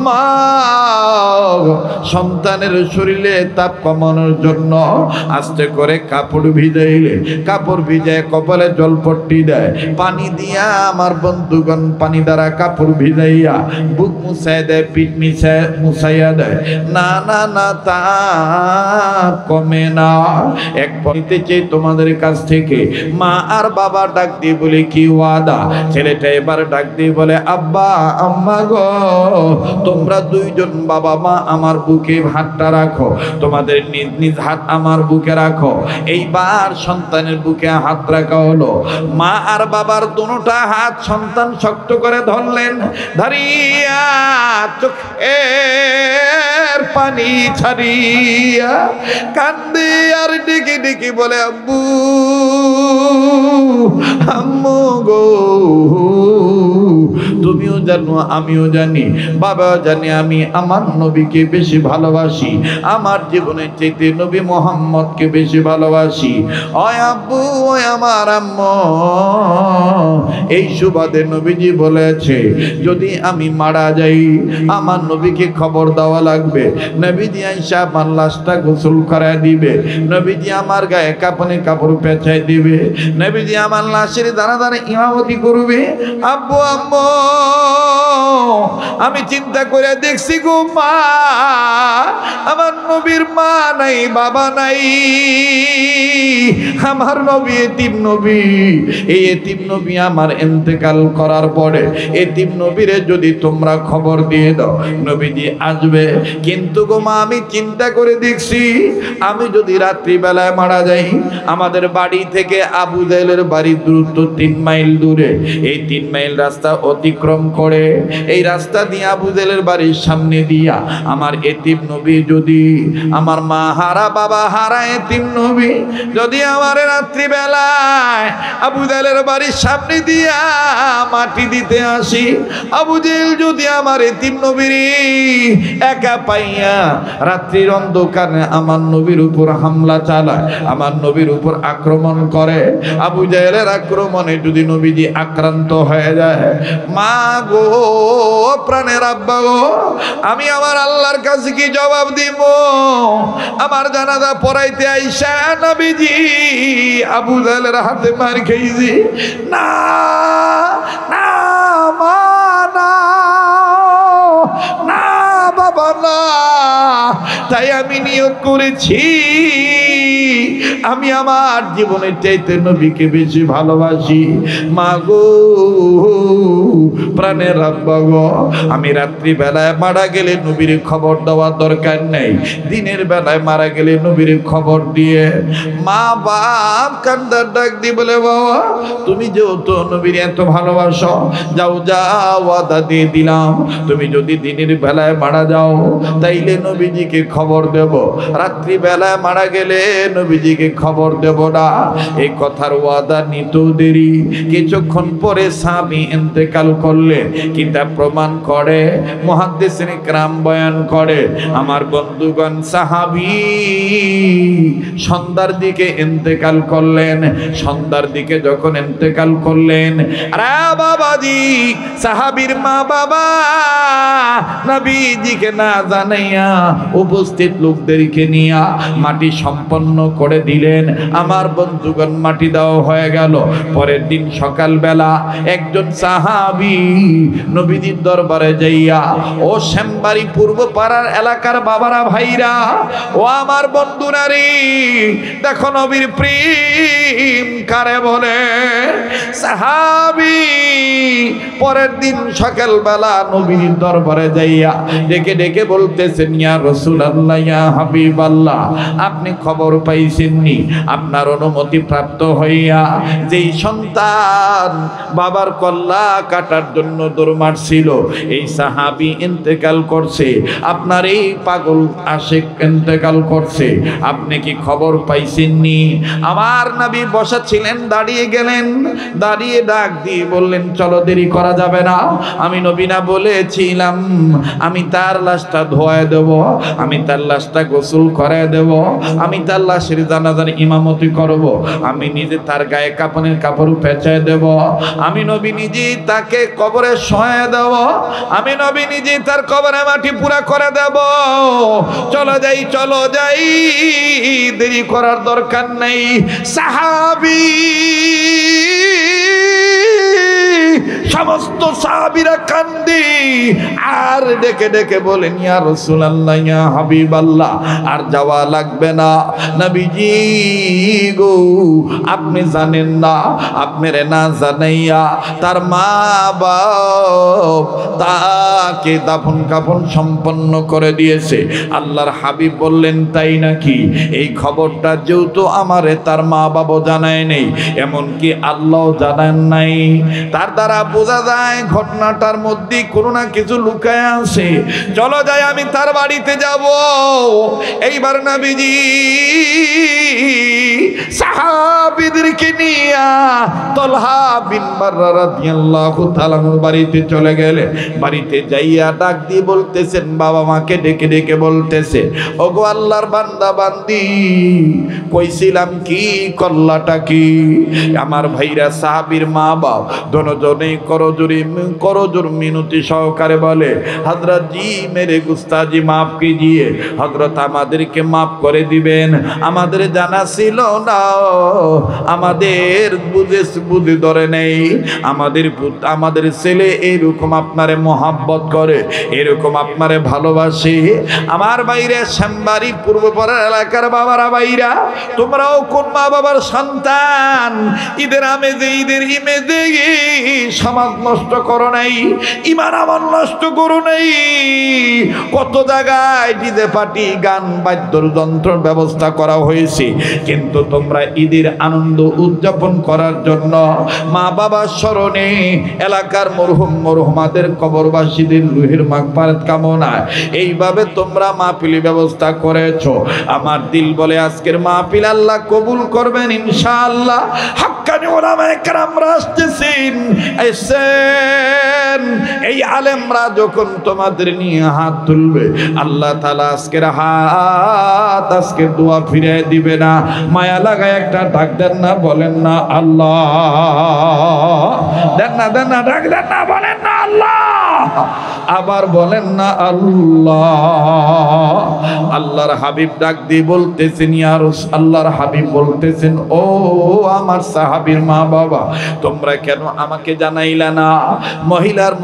মা সন্তানের শরীরে তাপ কমানোর জন্য আস্তে করে কাপড় ভিজাইলে, কাপড় ভিজায় কপালে জলপট্টি দেয়, পানি দিয়া আমার বন্ধুগণ পানি দ্বারা কাপড় ভিজাইয়া বুক মুছাই দেয়, পিঠ মুছাইয়া দেয়। না না না, তা কমে না। এক পরিতে চেয়ে তোমাদের কাছ থেকে মা আর বাবা ডাক দিয়ে বলে, কি ওয়াদা? ছেলেটা এবার ডাক দিয়ে বলে, আব্বা আম্মা গো, তোমরা 2 জন বাবা মা আমার বুকে হাতটা রাখো, তোমাদের নিজ নিজ হাত আমার বুকে রাখো। এইবার সন্তানের বুকে হাত রাখা হলো। মা আর বাবার দুটোটা হাত সন্তান শক্ত করে ধরলেন, ধরিয়া চোখের পানি ছাড়িয়া কান্দে আর ডেকে ডেকে বলে, আব্বু আম্মু গো, তুমিও জানো আমিও জানি, বাবাও জানি, আমি আমার নবীকে বেশি ভালোবাসি, আমার জীবনের চাইতে নবী মুহাম্মদকে বেশি ভালোবাসি। ওই আব্বু, ওই আমার আম্মু, এই সুবাদে নবীজি বলেছে যদি আমি মারা যাই আমার নবীকে খবর দেওয়া লাগবে। নবীজি আইসা আমার লাশটা গোসল করায় দিবে, নবীজি আমার গায়ে কাপড়ে কাপড় পেঁচাই দিবে, নবীজি আমার লাশের দানা দানা ইমামতি করবে। আব্বু আম্মু আমি চিন্তা করে দেখছি গো মা, আমার নবীর মা নাই, বাবা নাই, আমার নবী এতিম নবী। এই এতিম নবী আমার ইন্তেকাল করার পরে এতিম নবীরে যদি তোমরা খবর দিয়ে দাও, নবীজি আসবে। কিন্তু গো মা, আমি চিন্তা করে দেখছি, আমি যদি রাত্রিবেলায় মারা যাই, আমাদের বাড়ি থেকে আবু জাহেলের বাড়ি দূরত্ব 3 মাইল দূরে। এই 3 মাইল রাস্তা অতিক্রম করে এই রাস্তা দিয়ে আবু জাহেলের বাড়ির সামনে দিয়া আমার এতিম নবী, যদি আমার মা হারা বাবা হারা এতিম নবী যদি আমার রাত্রিবেলায় আবু জাহেলের বাড়ির সামনে দিয়া মাটি দিতে আসি, আবু জাহেল যদি আমার এতিম নবীর একা পাইয়া রাত্রির অন্ধকারে আমার নবীর উপর হামলা চালায়, আমার নবীর উপর আক্রমণ করে, আবু জাহেলের আক্রমণে যদি নবীজি আক্রান্ত হয়ে যায়, মা গো প্রাণের আব্বা গো, আমি আমার আল্লাহর কাছে কি জবাব দিব? আমার জানাজা পড়াইতে আইসা নবীজি আবু জাহেলের হাতে মার খেয়েছি। না না মা, না না বাবা, না। তাই আমি নিয়ত করেছি, আমি আমার জীবনের চাইতে নবীকে বেশি ভালোবাসি। মা গো প্রাণের আব্বা গো, আমি রাত্রি বেলায় মারা গেলে নবীর খবর দেওয়ার দরকার নেই, দিনের বেলায় মারা গেলে নবীর খবর দিয়ে। মা বাপ কান্দার ডাক দিয়ে বলে, বাবা তুমি যেহেতু নবীর এত ভালোবাসো, যাও যাও, ওয়াদা দিয়ে দিলাম, তুমি যদি দিনের বেলায় মারা যাও তাইলে নবীজিকে খবর দেব, রাত্রি বেলায় মারা গেলে নবীজিকে খবর দেব না। এই কথার ওয়াদা নিতেও দেরি, কিছুক্ষণ পরে সাহাবী ইন্তেকাল করলেন। কিতাব প্রমাণ করে, মুহাদ্দিসিন কিরাম বয়ান করে, আমার বন্ধুগণ সাহাবী সন্ধ্যার দিকে ইন্তেকাল করলেন। সন্ধ্যার দিকে যখন ইন্তেকাল করলেন, আরে বাবাজি, সাহাবীর মা বাবা নবীজিকে না জানাইয়া উপস্থিত লোকদেরকে নিয়া মাটি সম্পন্ন করে দিলেন। আমার বন্ধুগণ মাটি দেওয়া হয়ে গেল। পরের দিন সকালবেলা একজন সাহাবী নবীজির দরবারে যাইয়া, ও শ্যামবাড়ি পূর্ব পাড়ার এলাকার বাবারা ভাইরা, ও আমার বন্ধুরা রে, দেখো নবীর প্রেম কারে বলে। সাহাবী পরের দিন সকালবেলা নবীর দরবারে যাইয়া ডেকে ডেকে বলতেছেন, ইয়া রাসূলুল্লাহ, ইয়া হাবিবাল্লাহ, আপনি খবর পাইছেননি? আপনার অনুমতি প্রাপ্ত হইয়া যেই সন্তান বাবার কল্লা কাটার জন্য দৌড় মারছিল, এই সাহাবী ইন্তেকাল করছে, আপনার এই পাগল আশিক ইন্তেকাল করছে, আপনি কি খবর পাইছেননি? আমার নবী বসা ছিলেন, দাঁড়িয়ে গেলেন, দাঁড়িয়ে ডাক দিয়ে বললেন, চলো দেরি করা যাবে না। আমি নবী না বলেছিলাম আমি তার লাশটা ধোয়ায় দেব, আমি তার লাশটা গোসল করে দেব, আমি তার লাশের জানাজার ইমামতি করব, আমি নিজে তার গায়ে কাপড়ের কাপড় পেঁচায় দেব, আমি নবী নিজে তাকে কবরে শোয়ায় দেব, আমি নবী নিজে তার কবরে মাটি পুরা করে দেব। চলো যাই, চলো যাই, দেরি করার দরকার নেই। সাহাবী সমস্ত সাহাবীরা কান্দি আর ডেকে ডেকে বলেন, ইয়া রাসূলুল্লাহ, ইয়া হাবিবাল্লাহ, আর যাওয়া লাগবে না। নবীজি গো, আপনি জানেন না, আপনার না জানাইয়া তার মা বাপ তাকে দাফন কাফন সম্পন্ন করে দিয়েছে। আল্লাহর হাবিব বললেন, তাই নাকি? এই খবরটা যেহেতু আমারে তার মা বাবা জানায় নেই, এমনকি আল্লাহ জানান নাই, তার দ্বারা বোঝা যায় ঘটনাটার মধ্যে কোনো না কিছু লুকায় আছে। চলো যাই, আমি তার বাড়িতে যাব। এইবার নবীজি সাহাবীদেরকে নিয়া তালহা বিন বাররা রাদিয়াল্লাহু তাআলা বাড়িতে চলে গেলেন। বাড়িতে যাইয়া ডাক দিয়ে বলতেছেন, বাবা মাকে ডেকে ডেকে বলতেছে, ওগো আল্লাহর বান্দা বান্দি, কইছিলাম কি, কল্লাটা কি? আমার ভাইরা সাহাবীর মা বাপ दोनों करजोर मिनती सहकारे बोले, हजरत जी मेरे गुस्ताजी माफ कीजिए, हजरत आमादेरके माफ करे दिबेन, आमादेर जाना छिलो না, আমাদের বুঝে ধরে নেই, আমাদের ছেলে এরকম আপনারে মহাব্বত করে, এরকম আপনারে ভালোবাসে। আমার বাইরে শ্যামবাড়ি পূর্বপাড়ার এলাকার বাবারা বাইরা, তোমরাও কোন মা বাবার সন্তান ঈদের আমেজে ঈদের ইমেজে সমাজ নষ্ট করো নাই, ইমান আমল নষ্ট করো নাই। কত জায়গায় ডিজে পার্টি গান বাদ্যর যন্ত্র ব্যবস্থা করা হয়েছে, কিন্তু তোমরা ঈদের আনন্দ উদযাপন করার জন্য মা বাবার স্মরণে এলাকার মরহুমাদের কবরবাসীদের রুহের মাগফিরাত কামনায় এইভাবে তোমরা মাহফিল ব্যবস্থা করেছো। আমার দিল বলে আজকের মাহফিল আল্লাহ কবুল করবেন ইনশাআল্লাহ। হাক্কানি উলামায়ে কেরামরা আসতেছেন, এই আলেমরা যখন তোমাদের নিয়ে হাত তুলবে, আল্লাহ তাআলা আজকের হাত, আজকের দোয়া ফিরিয়ে দিবে না। মায়া লাগায় একটা ডাক দেন না, বলেন না আল্লাহ, দেন না ডাক দেন না, বলেন না আল্লাহ, আবার বলেন না আল্লাহ। আল্লাহর হাবিব ডাক দিয়ে বলতেছেন, ইয়া রাসূল, আল্লাহর হাবিব বলতেছেন, ও আমার সাহাবীর মা বাবা, তোমরা কেন আমাকে জানাইলা না? মহিলার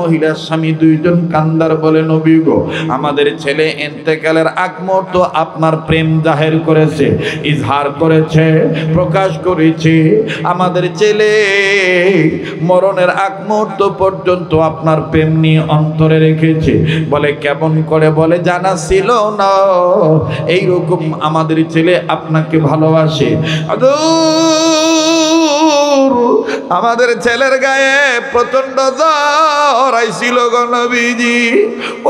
স্বামী দুইজন কান্দার, বলে নবী গো, আমাদের ছেলে ইন্তেকালের আগ মুহূর্ত আপনার প্রেম জাহির করেছে, ইজহার করেছে, প্রকাশ করেছে। আমাদের ছেলে মরণের আগ মুহূর্ত পর্যন্ত আপনার প্রেম নিয়ে অন্তরে রেখেছে। বলে কেমন করে? বলে জানা ছিল না এইরকম আমাদের ছেলে আপনাকে ভালোবাসে। আমাদের ছেলের গায়ে প্রচন্ড জ্বর আইছিল গো নবীজি।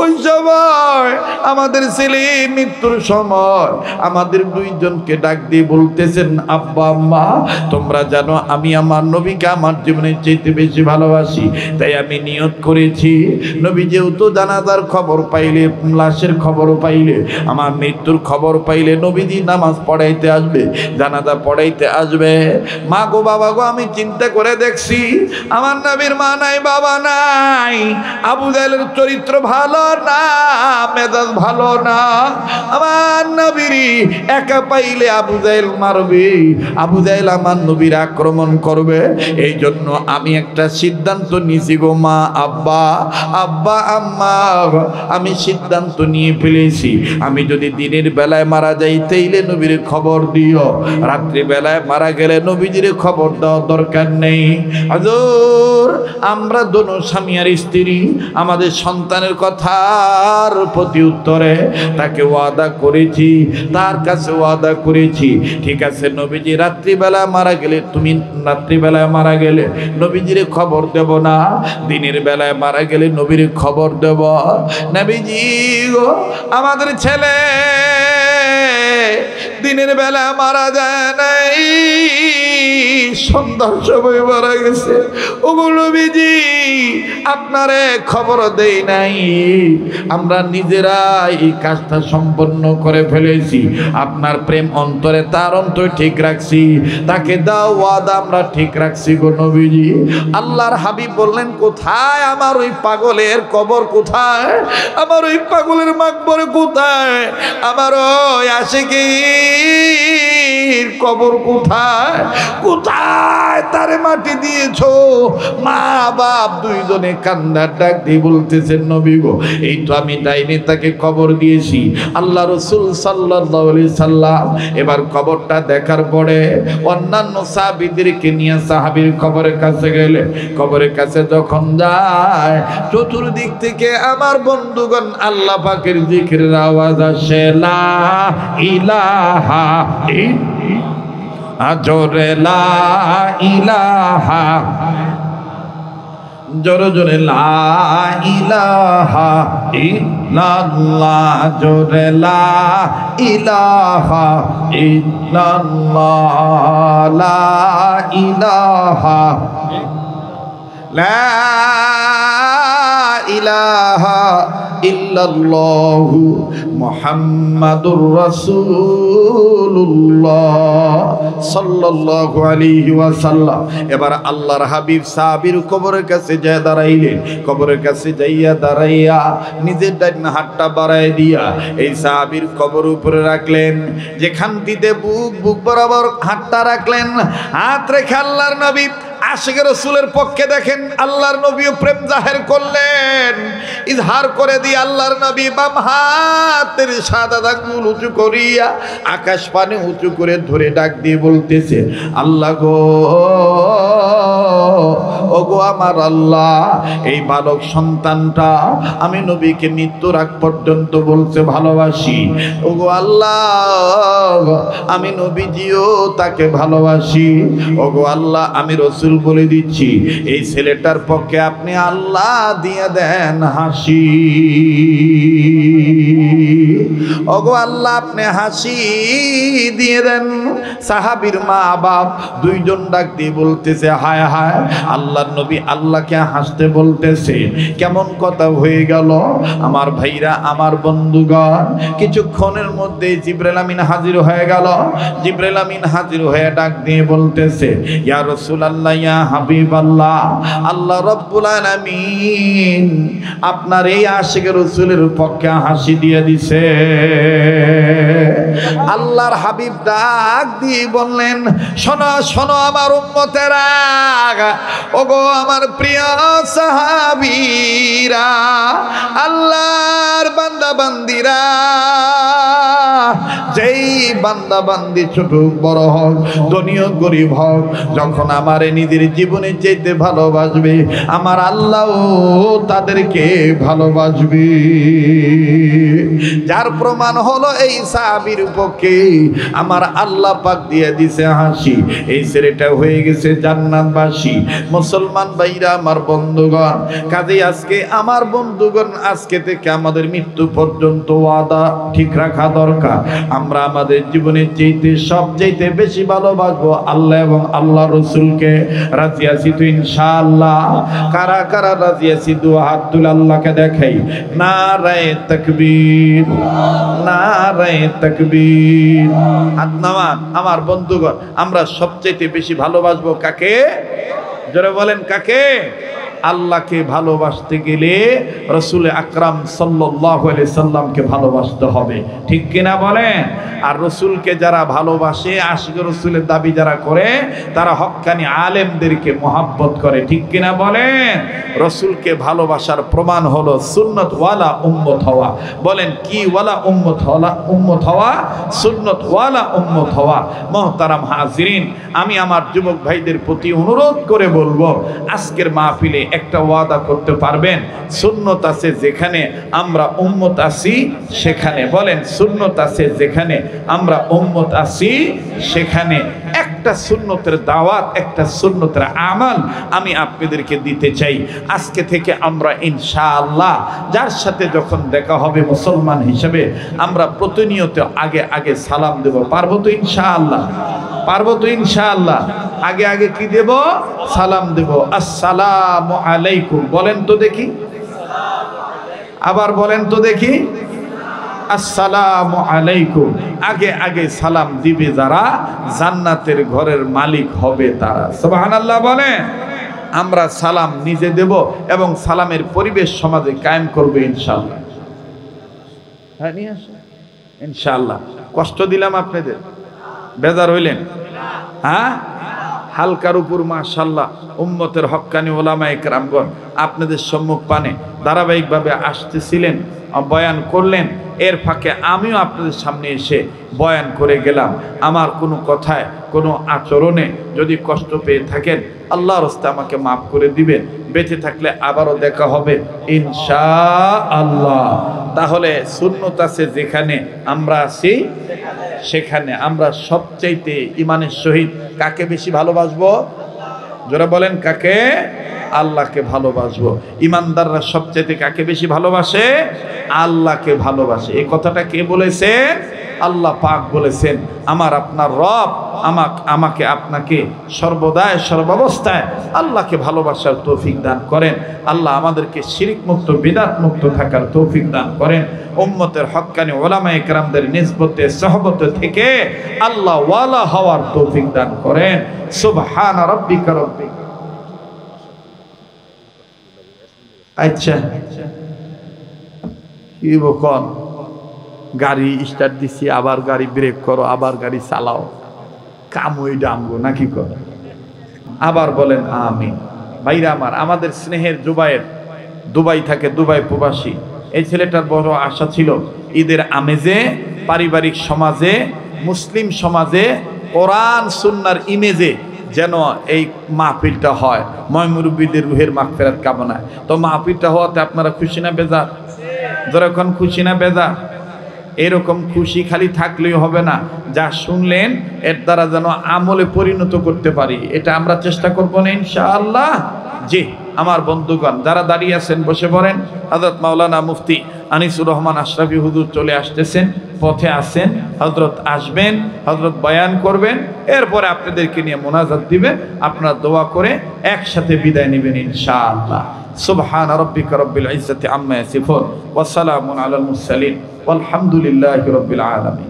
ওই সময় আমাদের ছেলে মৃত্যুর সময় আমাদের দুইজনকে ডাক দিয়ে বলতেছেন, আব্বা আম্মা, তোমরা জানো আমি আমার নবীকে আমার জীবনের চাইতে বেশি ভালোবাসি, তাই আমি নিয়ত করেছি নবী যেহেতু জানাজার খবর পাইলে, লাশের খবর পাইলে, আমার মৃত্যুর খবর পাইলে নবীজি নামাজ পড়াইতে আসবে, জানাজা পড়াইতে আসবে। মা গো, বাবা গো, আমি চিন্তা করে দেখছি আমার নবীর মা নাই, বাবা নাই, আবু জাহেলের চরিত্র ভালো না, মেজাজ ভালো না। আমার নবীর একা পাইলে আবু জাহেল মারবে, আবু জাহেল আমার নবীর আক্রমণ করবে। এই জন্য আমি একটা সিদ্ধান্ত নিয়েছি গো মা, আব্বা আম্মা, আমি সিদ্ধান্ত নিয়ে ফেলেছি, আমি যদি দিনের বেলায় মারা যাই তাইলে নবীর খবর দিও, রাত্রি বেলায় মারা গেলে নবীজির খবর দেওয়ার দরকার নেই। হুজুর, আমরা দোনো স্বামী আর স্ত্রী আমাদের সন্তানের কথার প্রতি উত্তরে তাকে ওয়াদা করেছি, তার কাছে ওয়াদা করেছি, ঠিক আছে নবীজি রাত্রিবেলা মারা গেলে, তুমি রাত্রিবেলায় মারা গেলে নবীজির খবর দেব না, দিনের বেলায় মারা গেলে নবীর খবর দেব। নবীজি গো, আমাদের ছেলে দিনের বেলা মারা যায় নাই, সন্ধ্যার সময় মারা গেছে। ওগো নবীজি, আপনারে খবর দেই নাই, আমরা নিজেরাই এই কাজটা সম্পন্ন করে ফেলেছি। আপনার প্রেম অন্তরে, তার অন্তরে ঠিক রাখছি, তাকে দাও ওয়াদা আমরা ঠিক রাখছি গো নবীজি। আল্লাহর হাবিব বললেন, কোথায় আমার ওই পাগলের কবর, কোথায় আমার ওই পাগলের মাকবর, কোথায় আমার ওই আশিকির কবর, কোথায় কোথায় তারে মাটি দিয়েছো? মা বাপ দুইজনে কান্নার ডাক দিয়ে বলতেছেন, নবী গো, এই তো আমি ডাইনে তাকে কবর দিয়েছি। আল্লাহ রাসূল সাল্লাল্লাহু আলাইহি সাল্লাম এবার কবরটা দেখার পরে অন্যান্য সাহাবীদেরকে নিয়ে সাহাবীর কবরের কাছে গেলে, কবরের কাছে যখন যায় চতুর্দিক থেকে আমার বন্ধুগণ আল্লাহ পাকের জিকিরের আওয়াজ আসে, লা ইলাহা জোরে লা ইলাহা, জোরে জোরে লা ইলাহা ইল্লাল্লাহ, জোরে লা ইলাহা ইল্লাল্লাহ, লা ইলাহা, লা ইলাহা ইল্লাল্লাহু মুহাম্মাদুর রাসূলুল্লাহ সাল্লাল্লাহু আলাইহি ওয়াসাল্লাম। এবার আল্লাহর হাবিব সাহাবীর কবরের কাছে যায় দাঁড়াইলেন। কবরের কাছে যাইয়া দাঁড়াইয়া নিজের ডান হাতটা বাড়ায় দিয়া এই সাহাবীর কবর উপরে রাখলেন। যেখান থেকে বুক বরাবর হাতটা রাখলেন, হাত রেখে আল্লাহর নবী আশিক রাসূলের পক্ষে দেখেন আল্লাহর নবীও প্রেম জাহির করলেন। ইজহার করে দিয়ে আল্লাহর নবী বাম হাতের সাদা আঙ্গুল উঁচু করিয়া আকাশ পানে উঁচু করে ধরে ডাক দিয়ে বলতেছে, আল্লাহ গো, ও গো আমার আল্লাহ, এই বালক সন্তানটা আমি নবীকে মৃত্যুর আগ পর্যন্ত বলছে ভালোবাসি। ও গো আল্লাহ, আমি নবীজিও তাকে ভালোবাসি। ও গো আল্লাহ, আমি রাসূল বলে দিচ্ছি, এই ছেলেটার পক্ষে আপনি আল্লাহ দিয়ে দেন হাসি। ওগো আল্লাহ, আপনি হাসি দিয়ে দেন। সাহাবীর মা বাপ দুইজন ডাক দিয়ে বলতেছে, হায় হায়, আল্লাহর নবী আল্লাহকে হাসতে বলতেছে, কেমন কথা হয়ে গেল। আমার ভাইরা, আমার বন্ধুগণ, কিছুক্ষণের মধ্যে জিবরাইল আমিন হাজির হয়ে গেল। জিবরাইল আমিন হাজির হয়ে ডাক দিয়ে বলতেছে, ইয়া রাসূলুল্লাহ, ইয়া হাবিবাল্লাহ, আল্লাহ রাব্বুল আলামিন আপনার এই আশিক রাসূলের পক্ষে হাসি দিয়ে দিছে। আল্লাহর হাবিব ডাক দিয়ে বললেন, শোনো শোনো আমার উম্মতেরা, ওগো আমার প্রিয় সাহাবীরা, আল্লাহর বান্দা বান্দিরা, যেই বান্দা বান্দি ছোট বড় হোক, ধনী হোক গরিব হোক, যখন আমারে নিজের জীবনে যেতে ভালোবাসবে, আমার আল্লাহ তাদেরকে ভালোবাসবে। যার প্রমাণ হলো এই সাহাবীর পক্ষে আমার আল্লাহ পাক দিয়ে দিছে হাসি। এই ছেলেটা হয়ে গেছে জান্নাতবাসী। মুসলমান ভাইরা, আমার বন্ধুগণ, কাজেই আজকে আমার বন্ধুগণ, আজকে থেকে আমাদের মৃত্যু পর্যন্ত ওয়াদা ঠিক রাখা দরকার। আমরা আমাদের জীবনে যেতে সবচাইতে বেশি ভালোবাসবো আল্লাহ এবং আল্লাহ রসুলকে। রাজি আছি তো ইনশাআল্লাহ? কারা কারা রাজি আছি? দু হাত তুলে আল্লাহকে দেখাই। নারায়ে তাকবীর, নারায়ে তাকবীর। হাত নামান। আমার বন্ধুগণ, আমরা সবচাইতে বেশি ভালোবাসবো কাকে? জোরে বলেন, কাকে? আল্লাহকে ভালোবাসতে গেলে রাসূল আকরাম সাল্লাল্লাহু আলাইহি সাল্লামকে ভালোবাসতে হবে, ঠিক কিনা বলেন? আর রাসূলকে যারা ভালোবাসে, আশিক রাসূলের দাবি যারা করে, তারা হক্কানি আলেমদেরকে মহব্বত করে, ঠিক কিনা বলেন? রাসূলকে ভালোবাসার প্রমাণ হলো সুন্নত ওয়ালা উম্মত হওয়া। বলেন কি ওয়ালা উম্মত হওয়া? উম্মত হওয়া, সুন্নত ওয়ালা উম্মত হওয়া। মুহতারাম হাজিরিন, আমি আমার যুবক ভাইদের প্রতি অনুরোধ করে বলবো, আজকের মাহফিলে একটা ওয়াদা করতে পারবেন? সুন্নত আছে যেখানে, আমরা উম্মত আছি সেখানে। বলেন, সুন্নত আছে যেখানে, আমরা উম্মত আছি সেখানে। একটা সুন্নতের দাওয়াত, একটা সুন্নতের আমাল আমি আপনাদেরকে দিতে চাই। আজকে থেকে আমরা ইনশাআল্লাহ যার সাথে যখন দেখা হবে মুসলমান হিসেবে, আমরা প্রতিনিয়ত আগে আগে সালাম দেব। পারবো তো ইনশাআল্লাহ? পারবো তো ইনশাআল্লাহ? আগে আগে কি দেব? সালাম দেব। আসসালামু আলাইকুম বলেন তো দেখি, আবার বলেন তো দেখি। আসসালামু আলাইকুম। আগে আগে সালাম দিবে যারা, জান্নাতের ঘরের মালিক হবে তারা। সুবহানাল্লাহ বলেন। আমরা সালাম নিজে দেব এবং সালামের পরিবেশ সমাজে কায়েম করবে ইনশাআল্লাহ। হ্যাঁ, নিয়ে আসো ইনশাআল্লাহ। কষ্ট দিলাম আপনাদের? বেজার হইলেন? হ্যাঁ, হালকার উপর মাশাআল্লাহ উম্মতের হক্কানি ওলামায়ে কেরামগণ আপনাদের সম্মুখ পানে ধারাবাহিকভাবে আসতেছিলেন, বয়ান করলেন। এর ফাঁকে আমিও আপনাদের সামনে এসে বয়ান করে গেলাম। আমার কোনো কথায়, কোনো আচরণে যদি কষ্ট পেয়ে থাকেন, আল্লাহর রাস্তায় আমাকে মাফ করে দিবেন। বেঁচে থাকলে আবারও দেখা হবে ইনশাআল্লাহ। তাহলে সুন্নত আছে যেখানে, আমরা আছি সেখানে। আমরা সবচাইতে ইমানের সহিত কাকে বেশি ভালোবাসবো? যারা বলেন কাকে? আল্লাহকে ভালোবাসবো। ইমানদাররা সবচাইতে কাকে বেশি ভালোবাসে? আল্লাহকে ভালোবাসে। এই কথাটা কে বলেছে? আল্লাহ পাক বলেছেন আমার আপনার রব আমাকে আপনাকে সর্বদাই সর্বাবস্থায় আল্লাহকে ভালোবাসার তৌফিক দান করেন। আল্লাহ আমাদেরকে শিরিক মুক্ত বিদআত মুক্ত থাকার তৌফিক দান করেন। উম্মতের হক্কানি উলামায়ে কেরামদের নিসবতে সহবতে থেকে আল্লাহ ওয়ালা হওয়ার তৌফিক দান করেন। সুবহান রাব্বিকা রাব্বিক। আচ্ছা কি বকন, গাড়ি স্টার্ট দিছি, আবার গাড়ি ব্রেক করো, আবার গাড়ি চালাও, কামই ডামগো নাকি কর, আবার বলেন আমিন। ভাইরা আমার, আমাদের স্নেহের জুবায়ের দুবাই থাকে, দুবাই প্রবাসী। এই ছেলেটার বড় আশা ছিল ঈদের আমেজে পারিবারিক সমাজে মুসলিম সমাজে কোরআন সুন্নাহর ইমেজে যেন এই মাহফিলটা হয়, ময়মুরব্বীদের রুহের মাগফিরাত কামনায়। তো মাহফিলটা হওয়াতে আপনারা খুশি না বেজার? যখন খুশি না বেজার? এরকম খুশি খালি থাকলেই হবে না, যা শুনলেন এর দ্বারা যেন আমলে পরিণত করতে পারি, এটা আমরা চেষ্টা করব না ইনশাআল্লাহ। জি আমার বন্ধুগণ, যারা দাঁড়িয়ে আছেন বসে পড়েন। হযরত মাওলানা মুফতি আনিসুর রহমান আশরাফি হুজুর চলে আসতেছেন, পথে আছেন। হযরত আসবেন, হযরত বয়ান করবেন, এরপরে আপনাদেরকে নিয়ে মোনাজাত দিবেন। আপনারা দোয়া করে একসাথে বিদায় নেবেন ইনশাআল্লাহ। সুবহান রাব্বিকা রাব্বিল ইজ্জাতি আম্মা ইয়াসিফুন ওয়া সালামুন আলাল মুরসালিন ওয়ালহামদুলিল্লাহি রাব্বিল আলামিন।